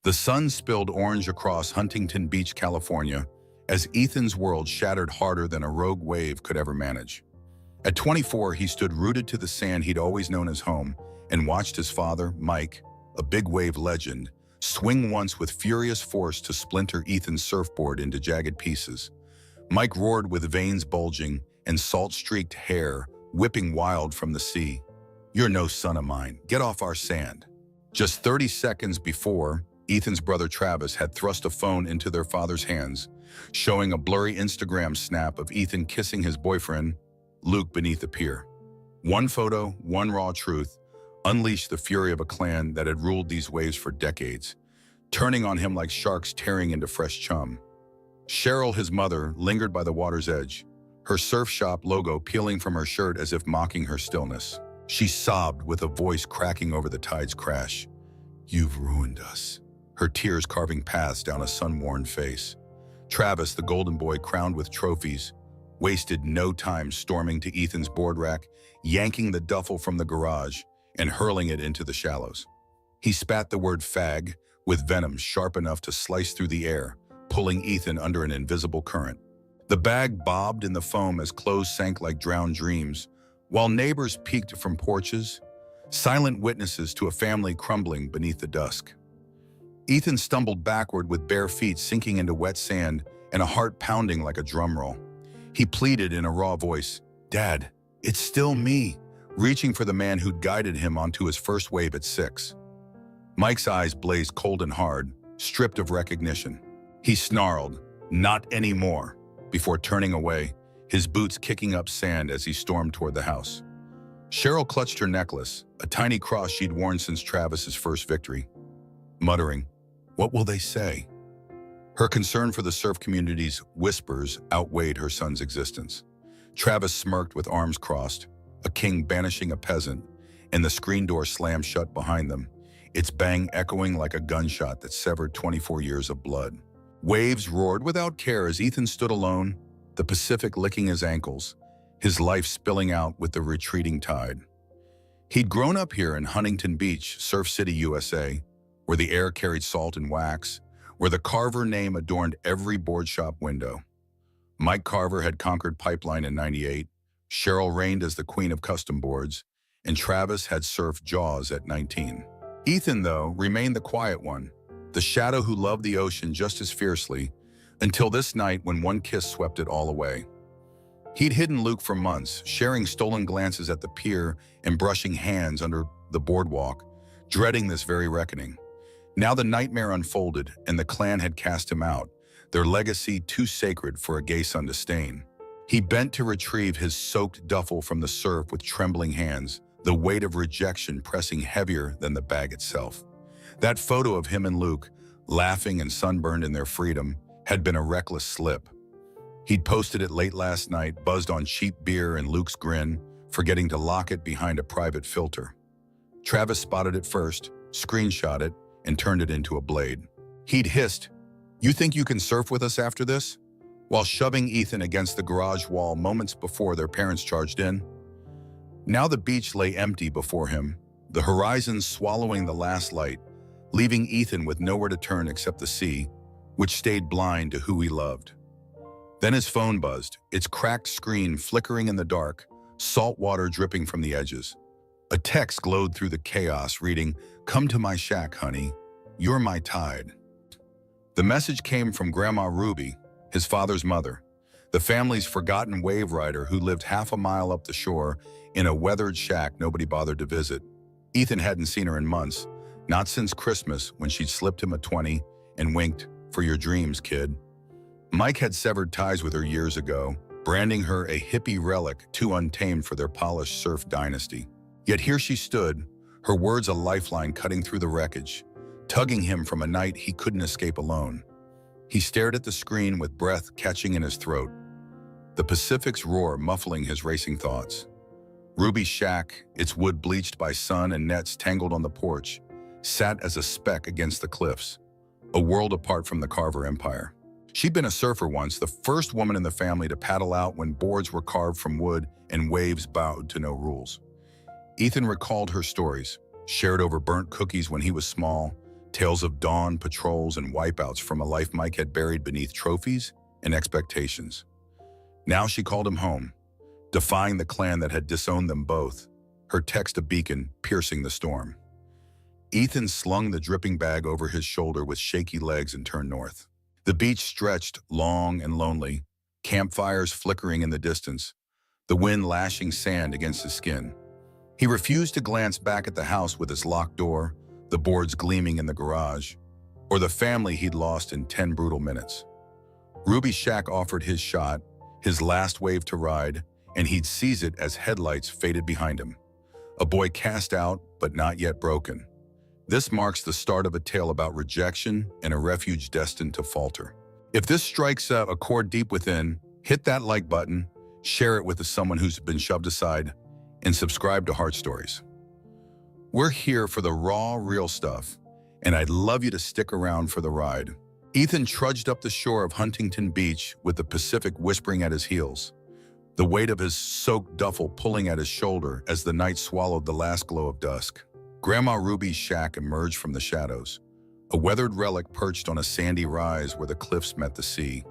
The sun spilled orange across Huntington Beach, California, as Ethan's world shattered harder than a rogue wave could ever manage. At 24, he stood rooted to the sand he'd always known as home and watched his father, Mike, a big wave legend, swing once with furious force to splinter Ethan's surfboard into jagged pieces. Mike roared with veins bulging and salt-streaked hair whipping wild from the sea. "You're no son of mine. Get off our sand." Just 30 seconds before, Ethan's brother Travis had thrust a phone into their father's hands, showing a blurry Instagram snap of Ethan kissing his boyfriend, Luke, beneath the pier. One photo, one raw truth, unleashed the fury of a clan that had ruled these waves for decades, turning on him like sharks tearing into fresh chum. Cheryl, his mother, lingered by the water's edge, her surf shop logo peeling from her shirt as if mocking her stillness. She sobbed with a voice cracking over the tide's crash. "You've ruined us," her tears carving paths down a sun-worn face. Travis, the golden boy crowned with trophies, wasted no time storming to Ethan's board rack, yanking the duffel from the garage and hurling it into the shallows. He spat the word fag with venom sharp enough to slice through the air, pulling Ethan under an invisible current. The bag bobbed in the foam as clothes sank like drowned dreams, while neighbors peeked from porches, silent witnesses to a family crumbling beneath the dusk. Ethan stumbled backward with bare feet sinking into wet sand and a heart pounding like a drum roll. He pleaded in a raw voice, "Dad, it's still me," reaching for the man who'd guided him onto his first wave at 6. Mike's eyes blazed cold and hard, stripped of recognition. He snarled, "Not anymore," before turning away, his boots kicking up sand as he stormed toward the house. Cheryl clutched her necklace, a tiny cross she'd worn since Travis's first victory, muttering, "What will they say?" Her concern for the surf community's whispers outweighed her son's existence. Travis smirked with arms crossed, a king banishing a peasant, and the screen door slammed shut behind them, its bang echoing like a gunshot that severed 24 years of blood. Waves roared without care as Ethan stood alone, the Pacific licking his ankles, his life spilling out with the retreating tide. He'd grown up here in Huntington Beach, Surf City, USA, where the air carried salt and wax, where the Carver name adorned every board shop window. Mike Carver had conquered Pipeline in '98, Cheryl reigned as the queen of custom boards, and Travis had surfed Jaws at 19. Ethan, though, remained the quiet one, the shadow who loved the ocean just as fiercely, until this night when one kiss swept it all away. He'd hidden Luke for months, sharing stolen glances at the pier and brushing hands under the boardwalk, dreading this very reckoning. Now the nightmare unfolded, and the clan had cast him out, their legacy too sacred for a gay son to stain. He bent to retrieve his soaked duffel from the surf with trembling hands, the weight of rejection pressing heavier than the bag itself. That photo of him and Luke, laughing and sunburned in their freedom, had been a reckless slip. He'd posted it late last night, buzzed on cheap beer and Luke's grin, forgetting to lock it behind a private filter. Travis spotted it first, screenshot it, and turned it into a blade. He'd hissed, "You think you can surf with us after this?" while shoving Ethan against the garage wall moments before their parents charged in. Now the beach lay empty before him, the horizon swallowing the last light, leaving Ethan with nowhere to turn except the sea, which stayed blind to who he loved. Then his phone buzzed, its cracked screen flickering in the dark, salt water dripping from the edges. A text glowed through the chaos, reading, "Come to my shack, honey. You're my tide." The message came from Grandma Ruby, his father's mother, the family's forgotten wave rider who lived half a mile up the shore in a weathered shack nobody bothered to visit. Ethan hadn't seen her in months, not since Christmas when she'd slipped him a 20 and winked, "For your dreams, kid." Mike had severed ties with her years ago, branding her a hippie relic too untamed for their polished surf dynasty. Yet here she stood, her words a lifeline cutting through the wreckage, tugging him from a night he couldn't escape alone. He stared at the screen with breath catching in his throat, the Pacific's roar muffling his racing thoughts. Ruby's shack, its wood bleached by sun and nets tangled on the porch, sat as a speck against the cliffs, a world apart from the Carver Empire. She'd been a surfer once, the first woman in the family to paddle out when boards were carved from wood and waves bowed to no rules. Ethan recalled her stories, shared over burnt cookies when he was small, Tales of dawn, patrols, and wipeouts from a life Mike had buried beneath trophies and expectations. Now she called him home, defying the clan that had disowned them both, her text a beacon piercing the storm. Ethan slung the dripping bag over his shoulder with shaky legs and turned north. The beach stretched, long and lonely, campfires flickering in the distance, the wind lashing sand against his skin. He refused to glance back at the house with its locked door, the boards gleaming in the garage, or the family he'd lost in 10 brutal minutes. Ruby's shack offered his shot, his last wave to ride, and he'd seize it as headlights faded behind him. A boy cast out, but not yet broken. This marks the start of a tale about rejection and a refuge destined to falter. If this strikes a chord deep within, hit that like button, share it with someone who's been shoved aside, and subscribe to Heartstories. We're here for the raw, real stuff, and I'd love you to stick around for the ride. Ethan trudged up the shore of Huntington Beach with the Pacific whispering at his heels, the weight of his soaked duffel pulling at his shoulder as the night swallowed the last glow of dusk. Grandma Ruby's shack emerged from the shadows, a weathered relic perched on a sandy rise where the cliffs met the sea.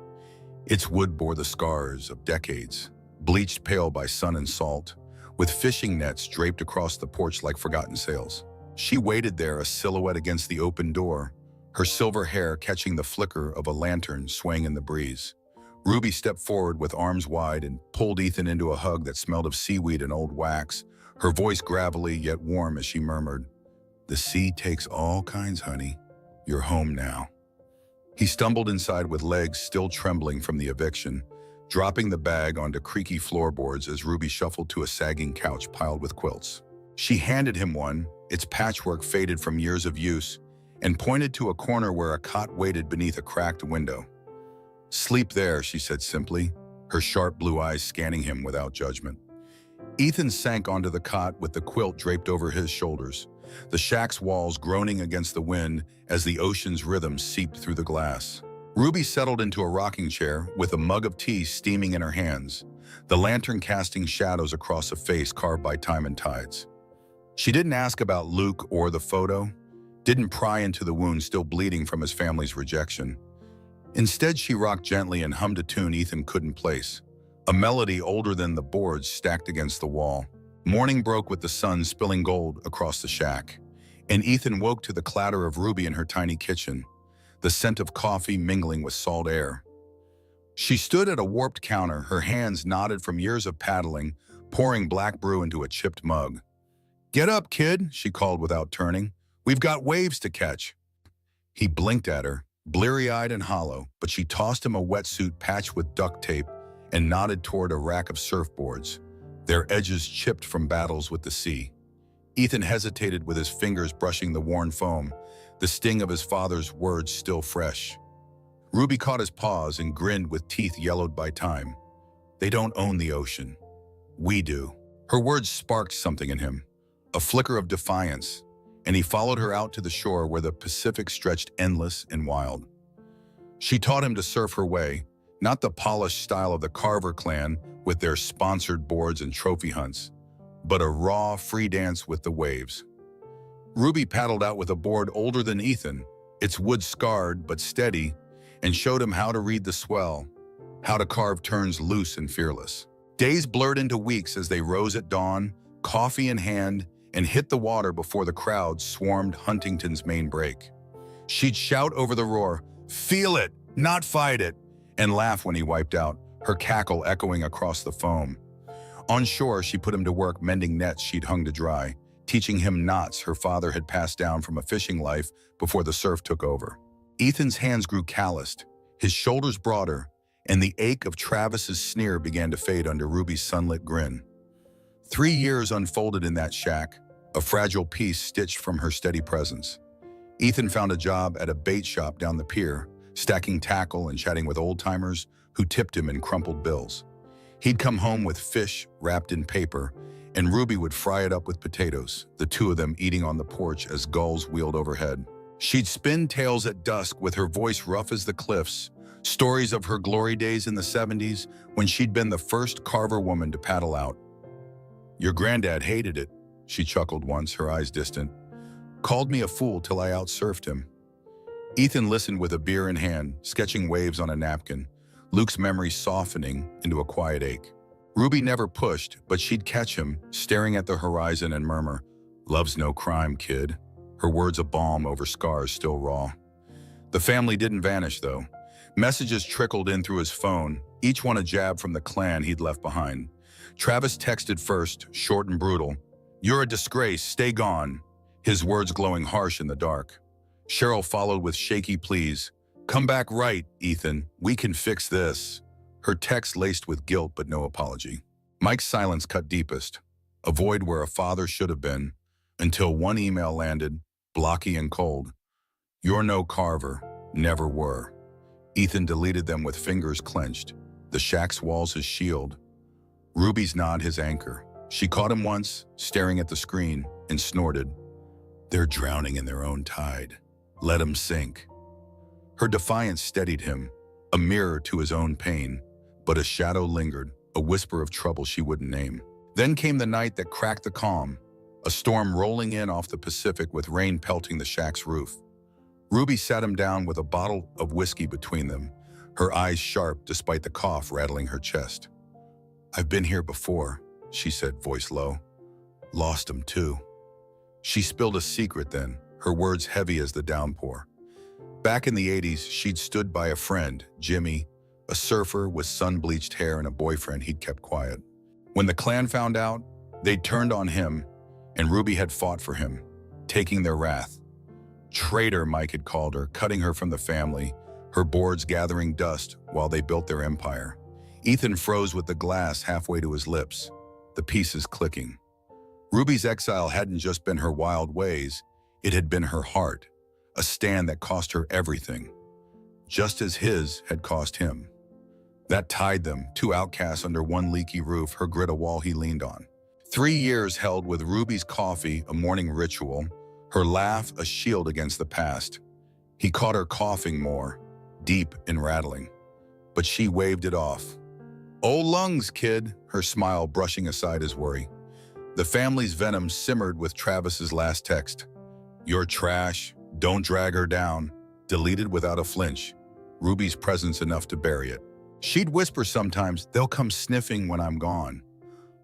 Its wood bore the scars of decades, bleached pale by sun and salt, with fishing nets draped across the porch like forgotten sails. She waited there, a silhouette against the open door, her silver hair catching the flicker of a lantern swaying in the breeze. Ruby stepped forward with arms wide and pulled Ethan into a hug that smelled of seaweed and old wax, her voice gravelly yet warm as she murmured, "The sea takes all kinds, honey. You're home now." He stumbled inside with legs still trembling from the eviction, dropping the bag onto creaky floorboards as Ruby shuffled to a sagging couch piled with quilts. She handed him one, its patchwork faded from years of use, and pointed to a corner where a cot waited beneath a cracked window. "Sleep there," she said simply, her sharp blue eyes scanning him without judgment. Ethan sank onto the cot with the quilt draped over his shoulders, the shack's walls groaning against the wind as the ocean's rhythm seeped through the glass. Ruby settled into a rocking chair with a mug of tea steaming in her hands, the lantern casting shadows across a face carved by time and tides. She didn't ask about Luke or the photo, didn't pry into the wound still bleeding from his family's rejection. Instead, she rocked gently and hummed a tune Ethan couldn't place, a melody older than the boards stacked against the wall. Morning broke with the sun spilling gold across the shack, and Ethan woke to the clatter of Ruby in her tiny kitchen, the scent of coffee mingling with salt air. She stood at a warped counter, her hands knotted from years of paddling, pouring black brew into a chipped mug. "Get up, kid," she called without turning. "We've got waves to catch." He blinked at her, bleary-eyed and hollow, but she tossed him a wetsuit patched with duct tape and nodded toward a rack of surfboards, their edges chipped from battles with the sea. Ethan hesitated with his fingers brushing the worn foam, the sting of his father's words still fresh. Ruby caught his paws and grinned with teeth yellowed by time. "They don't own the ocean. We do." Her words sparked something in him, a flicker of defiance, and he followed her out to the shore where the Pacific stretched endless and wild. She taught him to surf her way, not the polished style of the Carver clan with their sponsored boards and trophy hunts, but a raw, free dance with the waves. Ruby paddled out with a board older than Ethan, its wood scarred but steady, and showed him how to read the swell, how to carve turns loose and fearless. Days blurred into weeks as they rose at dawn, coffee in hand, and hit the water before the crowd swarmed Huntington's main break. She'd shout over the roar, "Feel it, not fight it," and laugh when he wiped out, her cackle echoing across the foam. On shore, she put him to work mending nets she'd hung to dry, teaching him knots her father had passed down from a fishing life before the surf took over. Ethan's hands grew calloused, his shoulders broader, and the ache of Travis's sneer began to fade under Ruby's sunlit grin. 3 years unfolded in that shack, a fragile piece stitched from her steady presence. Ethan found a job at a bait shop down the pier, stacking tackle and chatting with old-timers who tipped him in crumpled bills. He'd come home with fish wrapped in paper, and Ruby would fry it up with potatoes, the two of them eating on the porch as gulls wheeled overhead. She'd spin tales at dusk with her voice rough as the cliffs, stories of her glory days in the 70s when she'd been the first Carver woman to paddle out. "Your granddad hated it," she chuckled once, her eyes distant. "Called me a fool till I outsurfed him." Ethan listened with a beer in hand, sketching waves on a napkin, Luke's memory softening into a quiet ache. Ruby never pushed, but she'd catch him, staring at the horizon and murmur, "Love's no crime, kid." Her words a balm over scars still raw. The family didn't vanish, though. Messages trickled in through his phone, each one a jab from the clan he'd left behind. Travis texted first, short and brutal, "You're a disgrace, stay gone," his words glowing harsh in the dark. Cheryl followed with shaky pleas, "Come back right, Ethan, we can fix this." Her text laced with guilt but no apology. Mike's silence cut deepest, a void where a father should have been, until one email landed, blocky and cold. "You're no Carver, never were." Ethan deleted them with fingers clenched, the shack's walls his shield. Ruby's nod his anchor. She caught him once, staring at the screen, and snorted, "They're drowning in their own tide. Let 'em sink." Her defiance steadied him, a mirror to his own pain, but a shadow lingered, a whisper of trouble she wouldn't name. Then came the night that cracked the calm, a storm rolling in off the Pacific with rain pelting the shack's roof. Ruby sat him down with a bottle of whiskey between them, her eyes sharp despite the cough rattling her chest. "I've been here before," she said, voice low. "Lost him too." She spilled a secret then, her words heavy as the downpour. Back in the 80s, she'd stood by a friend, Jimmy, a surfer with sun-bleached hair and a boyfriend he'd kept quiet. When the clan found out, they'd turned on him, and Ruby had fought for him, taking their wrath. Traitor, Mike had called her, cutting her from the family, her boards gathering dust while they built their empire. Ethan froze with the glass halfway to his lips, the pieces clicking. Ruby's exile hadn't just been her wild ways, it had been her heart, a stand that cost her everything, just as his had cost him. That tied them, two outcasts under one leaky roof, her grit a wall he leaned on. 3 years held with Ruby's coffee a morning ritual, her laugh a shield against the past. He caught her coughing more, deep and rattling, but she waved it off. "Oh, lungs, kid," her smile brushing aside his worry. The family's venom simmered with Travis's last text. "You're trash, don't drag her down," deleted without a flinch, Ruby's presence enough to bury it. She'd whisper sometimes, "They'll come sniffing when I'm gone."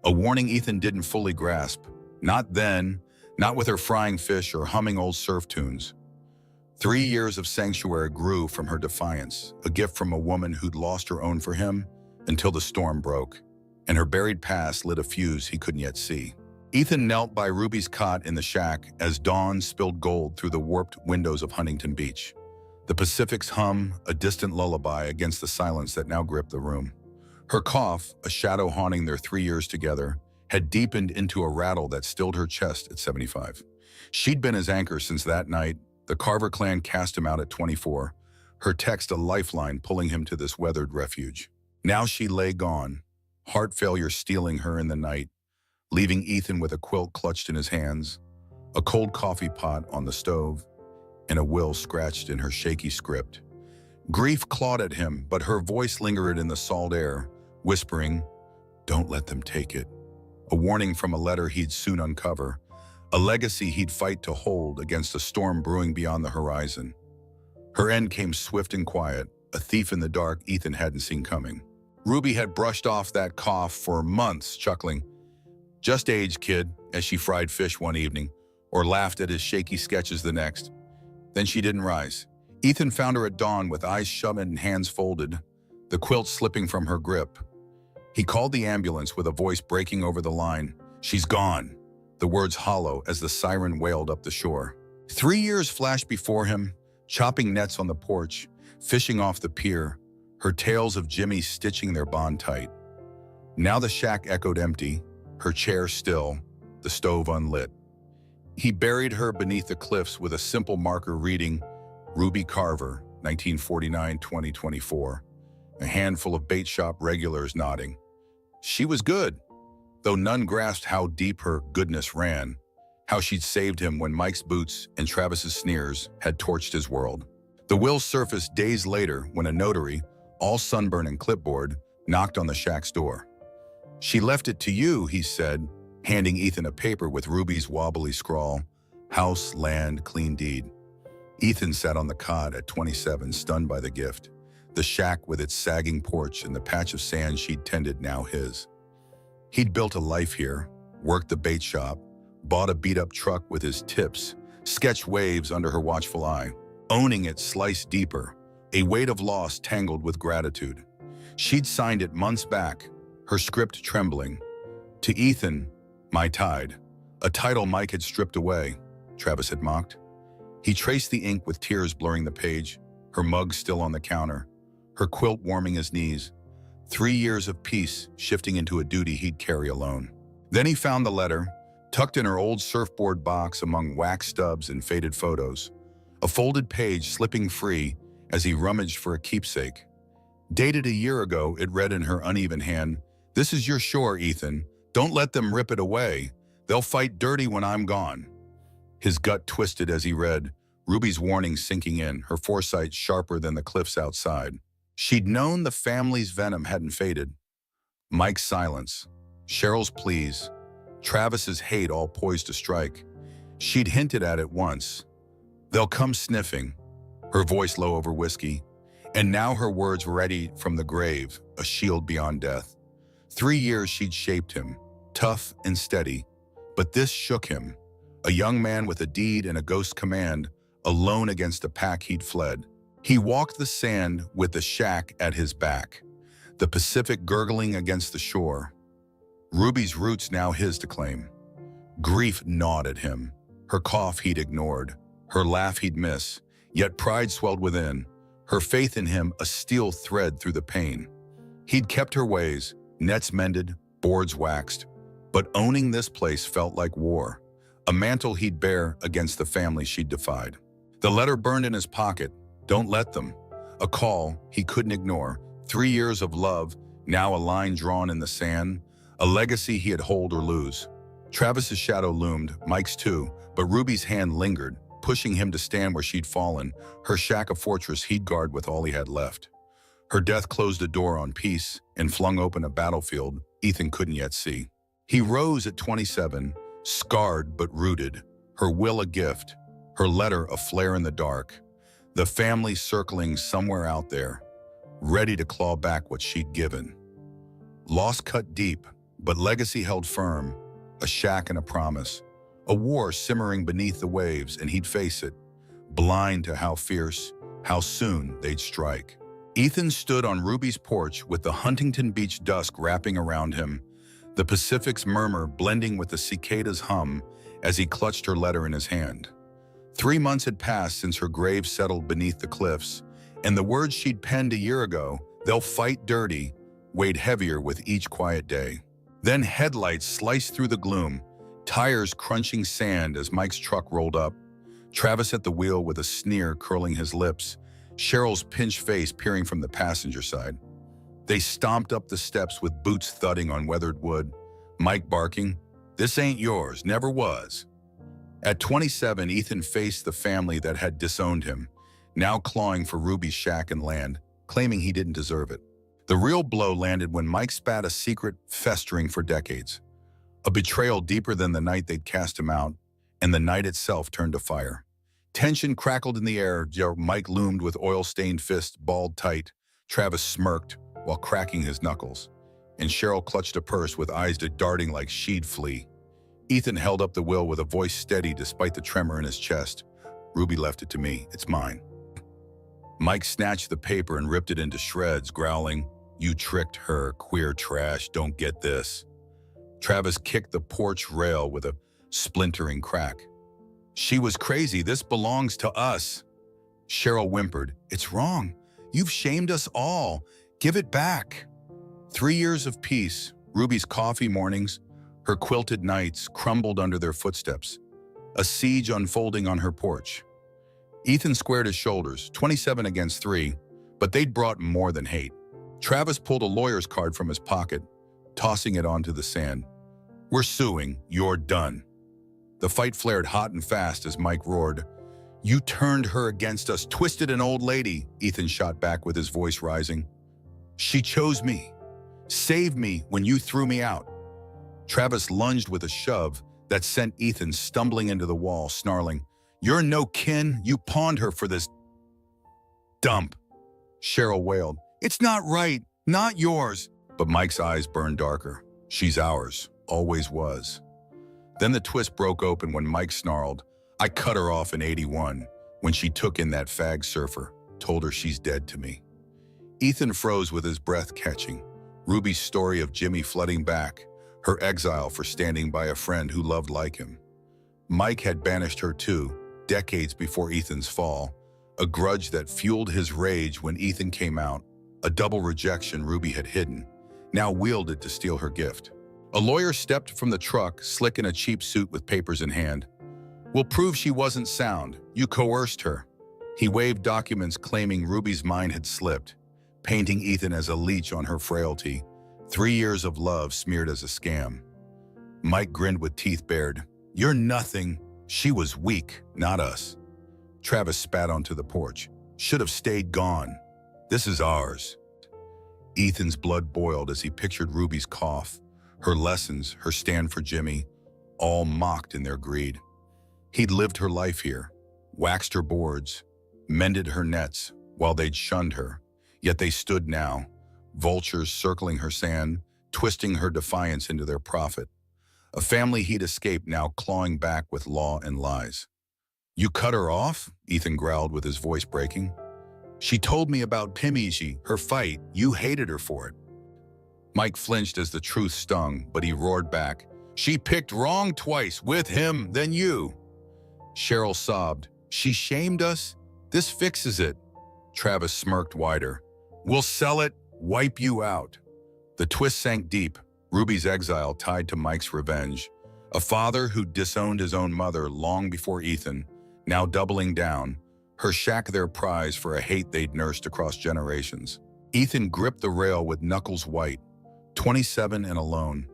A warning Ethan didn't fully grasp. Not then, not with her frying fish or humming old surf tunes. 3 years of sanctuary grew from her defiance, a gift from a woman who'd lost her own for him until the storm broke, and her buried past lit a fuse he couldn't yet see. Ethan knelt by Ruby's cot in the shack as dawn spilled gold through the warped windows of Huntington Beach. The Pacific's hum, a distant lullaby against the silence that now gripped the room. Her cough, a shadow haunting their 3 years together, had deepened into a rattle that stilled her chest at 75. She'd been his anchor since that night. The Carver clan cast him out at 24, her text a lifeline pulling him to this weathered refuge. Now she lay gone, heart failure stealing her in the night, leaving Ethan with a quilt clutched in his hands, a cold coffee pot on the stove, and a will scratched in her shaky script. Grief clawed at him, but her voice lingered in the salt air, whispering, "Don't let them take it." A warning from a letter he'd soon uncover, a legacy he'd fight to hold against a storm brewing beyond the horizon. Her end came swift and quiet, a thief in the dark Ethan hadn't seen coming. Ruby had brushed off that cough for months, chuckling, "Just age, kid," as she fried fish one evening, or laughed at his shaky sketches the next. Then she didn't rise. Ethan found her at dawn with eyes shut and hands folded, the quilt slipping from her grip. He called the ambulance with a voice breaking over the line. "She's gone," the words hollow as the siren wailed up the shore. 3 years flashed before him, chopping nets on the porch, fishing off the pier, her tales of Jimmy stitching their bond tight. Now the shack echoed empty, her chair still, the stove unlit. He buried her beneath the cliffs with a simple marker reading, "Ruby Carver, 1949-2024, a handful of bait shop regulars nodding. She was good, though none grasped how deep her goodness ran, how she'd saved him when Mike's boots and Travis's sneers had torched his world. The will surfaced days later when a notary, all sunburn and clipboard, knocked on the shack's door. "She left it to you," he said, handing Ethan a paper with Ruby's wobbly scrawl, "House, land, clean deed." Ethan sat on the cot at 27, stunned by the gift. The shack with its sagging porch and the patch of sand she'd tended now his. He'd built a life here, worked the bait shop, bought a beat-up truck with his tips, sketched waves under her watchful eye. Owning it sliced deeper, a weight of loss tangled with gratitude. She'd signed it months back, her script trembling. To Ethan, my tide, a title Mike had stripped away, Travis had mocked. He traced the ink with tears blurring the page, her mug still on the counter, her quilt warming his knees. 3 years of peace shifting into a duty he'd carry alone. Then he found the letter, tucked in her old surfboard box among wax stubs and faded photos. A folded page slipping free as he rummaged for a keepsake. Dated a year ago, it read in her uneven hand, "This is your shore, Ethan. Don't let them rip it away. They'll fight dirty when I'm gone." His gut twisted as he read, Ruby's warning sinking in, her foresight sharper than the cliffs outside. She'd known the family's venom hadn't faded. Mike's silence, Cheryl's pleas, Travis's hate all poised to strike. She'd hinted at it once. "They'll come sniffing," her voice low over whiskey. And now her words ready from the grave, a shield beyond death. 3 years she'd shaped him, tough and steady. But this shook him. A young man with a deed and a ghost command, alone against a pack he'd fled. He walked the sand with the shack at his back, the Pacific gurgling against the shore. Ruby's roots now his to claim. Grief gnawed at him, her cough he'd ignored, her laugh he'd miss, yet pride swelled within, her faith in him a steel thread through the pain. He'd kept her ways, nets mended, boards waxed, but owning this place felt like war, a mantle he'd bear against the family she'd defied. The letter burned in his pocket, "Don't let them." A call he couldn't ignore, 3 years of love, now a line drawn in the sand, a legacy he'd hold or lose. Travis's shadow loomed, Mike's too, but Ruby's hand lingered, pushing him to stand where she'd fallen, her shack a fortress he'd guard with all he had left. Her death closed a door on peace and flung open a battlefield Ethan couldn't yet see. He rose at 27, scarred but rooted, her will a gift, her letter a flare in the dark, the family circling somewhere out there, ready to claw back what she'd given. Loss cut deep, but legacy held firm, a shack and a promise, a war simmering beneath the waves, and he'd face it, blind to how fierce, how soon they'd strike. Ethan stood on Ruby's porch with the Huntington Beach dusk wrapping around him, the Pacific's murmur blending with the cicada's hum as he clutched her letter in his hand. 3 months had passed since her grave settled beneath the cliffs, and the words she'd penned a year ago, "They'll fight dirty," weighed heavier with each quiet day. Then headlights sliced through the gloom, tires crunching sand as Mike's truck rolled up, Travis at the wheel with a sneer curling his lips, Cheryl's pinched face peering from the passenger side. They stomped up the steps with boots thudding on weathered wood, Mike barking, "This ain't yours, never was." At 27, Ethan faced the family that had disowned him, now clawing for Ruby's shack and land, claiming he didn't deserve it. The real blow landed when Mike spat a secret festering for decades. A betrayal deeper than the night they'd cast him out, and the night itself turned to fire. Tension crackled in the air. Mike loomed with oil-stained fists balled tight. Travis smirked while cracking his knuckles, and Cheryl clutched a purse with eyes darting like she'd flee. Ethan held up the will with a voice steady despite the tremor in his chest. "Ruby left it to me. It's mine." Mike snatched the paper and ripped it into shreds, growling, "You tricked her, queer trash, don't get this." Travis kicked the porch rail with a splintering crack. "She was crazy. This belongs to us." Cheryl whimpered, "It's wrong. You've shamed us all. Give it back." 3 years of peace, Ruby's coffee mornings, her quilted nights crumbled under their footsteps, a siege unfolding on her porch. Ethan squared his shoulders, 27 against 3, but they'd brought more than hate. Travis pulled a lawyer's card from his pocket, tossing it onto the sand. "We're suing. You're done." The fight flared hot and fast as Mike roared, "You turned her against us, twisted an old lady," Ethan shot back with his voice rising. "She chose me, saved me when you threw me out." Travis lunged with a shove that sent Ethan stumbling into the wall, snarling, You're no kin. You pawned her for this dump. Cheryl wailed. It's not right. Not yours. But Mike's eyes burned darker. She's ours. Always was. Then the twist broke open when Mike snarled, I cut her off in '81 when she took in that fag surfer, told her she's dead to me. Ethan froze with his breath catching. Ruby's story of Jimmy flooding back, her exile for standing by a friend who loved like him. Mike had banished her too, decades before Ethan's fall, a grudge that fueled his rage when Ethan came out, a double rejection Ruby had hidden, now wielded to steal her gift. A lawyer stepped from the truck, slick in a cheap suit with papers in hand. We'll prove she wasn't sound. You coerced her. He waved documents claiming Ruby's mind had slipped, painting Ethan as a leech on her frailty, 3 years of love smeared as a scam. Mike grinned with teeth bared. You're nothing. She was weak, not us. Travis spat onto the porch. Should have stayed gone. This is ours. Ethan's blood boiled as he pictured Ruby's cough, her lessons, her stand for Jimmy, all mocked in their greed. He'd lived her life here, waxed her boards, mended her nets while they'd shunned her, yet they stood now, vultures circling her sand, twisting her defiance into their profit. A family he'd escaped now clawing back with law and lies. You cut her off? Ethan growled with his voice breaking. She told me about Pimiji, her fight. You hated her for it. Mike flinched as the truth stung, but he roared back. She picked wrong twice, with him, then you. Cheryl sobbed. She shamed us? This fixes it. Travis smirked wider. We'll sell it, wipe you out. The twist sank deep, Ruby's exile tied to Mike's revenge. A father who disowned his own mother long before Ethan, now doubling down, her shack their prize for a hate they'd nursed across generations. Ethan gripped the rail with knuckles white, 27 and alone.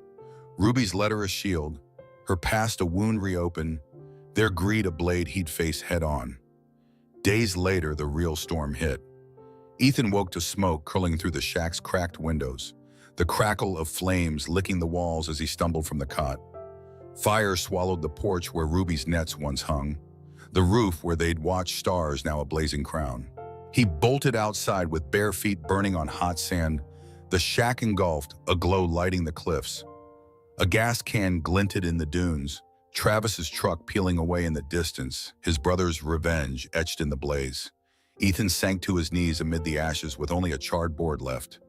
Ruby's letter a shield, her past a wound reopened, their greed a blade he'd face head-on. Days later, the real storm hit. Ethan woke to smoke curling through the shack's cracked windows, the crackle of flames licking the walls as he stumbled from the cot. Fire swallowed the porch where Ruby's nets once hung, the roof where they'd watched stars now a blazing crown. He bolted outside with bare feet burning on hot sand, the shack engulfed, a glow lighting the cliffs. A gas can glinted in the dunes, Travis's truck peeling away in the distance, his brother's revenge etched in the blaze. Ethan sank to his knees amid the ashes with only a charred board left,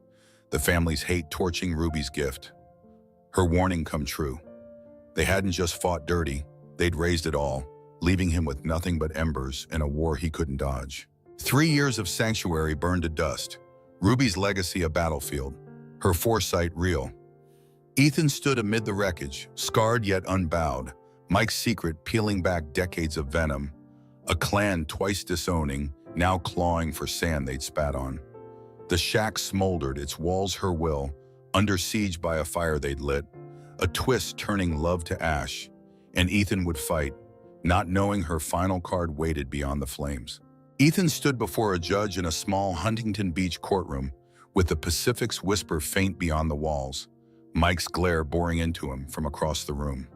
the family's hate torching Ruby's gift. Her warning come true. They hadn't just fought dirty, they'd raised it all, leaving him with nothing but embers in a war he couldn't dodge. 3 years of sanctuary burned to dust, Ruby's legacy a battlefield, her foresight real. Ethan stood amid the wreckage, scarred yet unbowed, Mike's secret peeling back decades of venom, a clan twice disowning, now clawing for sand they'd spat on. The shack smoldered, its walls her will, under siege by a fire they'd lit, a twist turning love to ash, and Ethan would fight, not knowing her final card waited beyond the flames. Ethan stood before a judge in a small Huntington Beach courtroom, with the Pacific's whisper faint beyond the walls, Mike's glare boring into him from across the room.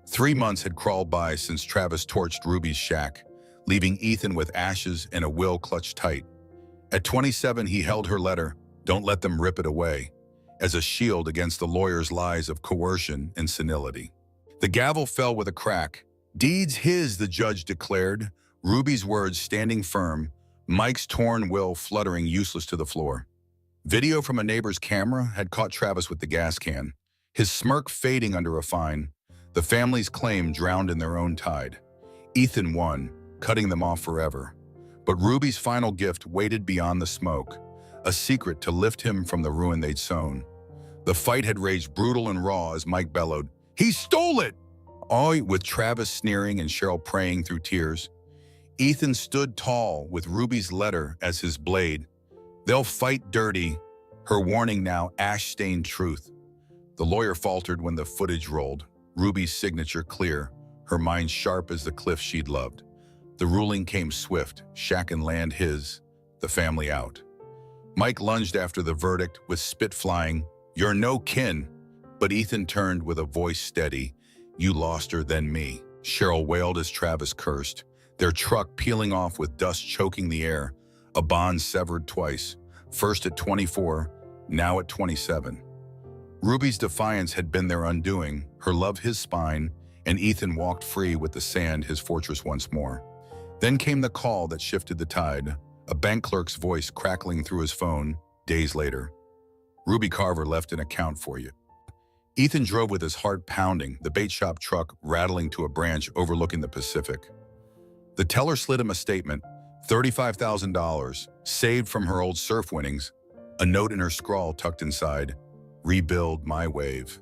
3 months had crawled by since Travis torched Ruby's shack, leaving Ethan with ashes and a will clutched tight. At 27, he held her letter, don't let them rip it away, as a shield against the lawyer's lies of coercion and senility. The gavel fell with a crack. Deeds his, the judge declared, Ruby's words standing firm, Mike's torn will fluttering useless to the floor. Video from a neighbor's camera had caught Travis with the gas can, his smirk fading under a fine, the family's claim drowned in their own tide. Ethan won, cutting them off forever. But Ruby's final gift waited beyond the smoke, a secret to lift him from the ruin they'd sown. The fight had raged brutal and raw as Mike bellowed, "He stole it!" All with Travis sneering and Cheryl praying through tears. Ethan stood tall with Ruby's letter as his blade. They'll fight dirty, her warning now ash-stained truth. The lawyer faltered when the footage rolled, Ruby's signature clear, her mind sharp as the cliff she'd loved. The ruling came swift, shack and land his, the family out. Mike lunged after the verdict with spit flying, "You're no kin." But Ethan turned with a voice steady, "You lost her, then me." Cheryl wailed as Travis cursed, their truck peeling off with dust choking the air, a bond severed twice, first at 24, now at 27. Ruby's defiance had been their undoing, her love his spine, and Ethan walked free with the sand his fortress once more. Then came the call that shifted the tide, a bank clerk's voice crackling through his phone, days later. Ruby Carver left an account for you. Ethan drove with his heart pounding, the bait shop truck rattling to a branch overlooking the Pacific. The teller slid him a statement, $35,000, saved from her old surf winnings, a note in her scrawl tucked inside, "Rebuild my wave.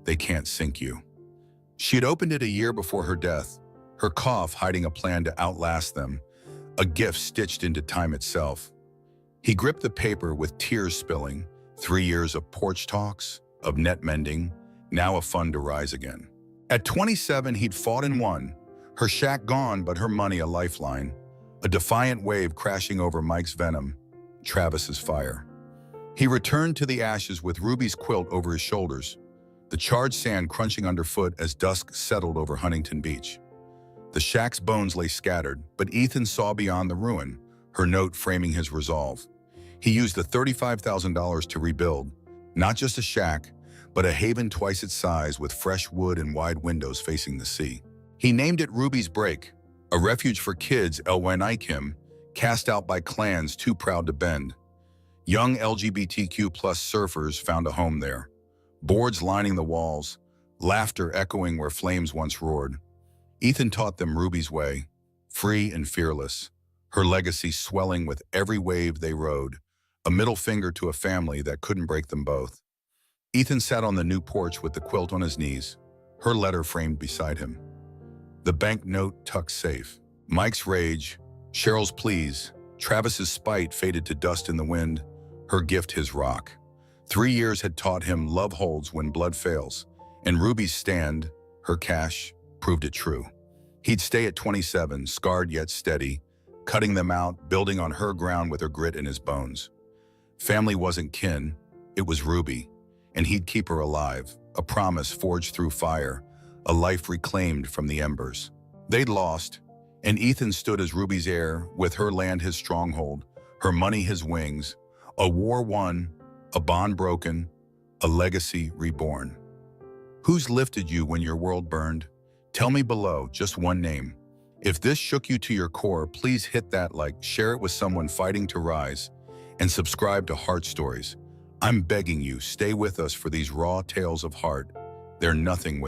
They can't sink you." She had opened it a year before her death, her cough hiding a plan to outlast them, a gift stitched into time itself. He gripped the paper with tears spilling, 3 years of porch talks, of net mending, now a fund to rise again. At 27, he'd fought and won, her shack gone but her money a lifeline, a defiant wave crashing over Mike's venom, Travis's fire. He returned to the ashes with Ruby's quilt over his shoulders, the charred sand crunching underfoot as dusk settled over Huntington Beach. The shack's bones lay scattered, but Ethan saw beyond the ruin, her note framing his resolve. He used the $35,000 to rebuild, not just a shack, but a haven twice its size with fresh wood and wide windows facing the sea. He named it Ruby's Break, a refuge for kids LGBTQ, cast out by clans too proud to bend. Young LGBTQ+ surfers found a home there, boards lining the walls, laughter echoing where flames once roared. Ethan taught them Ruby's way, free and fearless, her legacy swelling with every wave they rode, a middle finger to a family that couldn't break them both. Ethan sat on the new porch with the quilt on his knees, her letter framed beside him. The bank note tucked safe. Mike's rage, Cheryl's pleas, Travis's spite faded to dust in the wind, her gift his rock. 3 years had taught him love holds when blood fails, and Ruby's stand, her cash, proved it true. He'd stay at 27, scarred yet steady, cutting them out, building on her ground with her grit in his bones. Family wasn't kin, it was Ruby, and he'd keep her alive, a promise forged through fire, a life reclaimed from the embers. They'd lost, and Ethan stood as Ruby's heir, with her land his stronghold, her money his wings, a war won, a bond broken, a legacy reborn. Who's lifted you when your world burned? Tell me below, just one name. If this shook you to your core, please hit that like, share it with someone fighting to rise, and subscribe to Heartstories. I'm begging you, stay with us for these raw tales of heart. They're nothing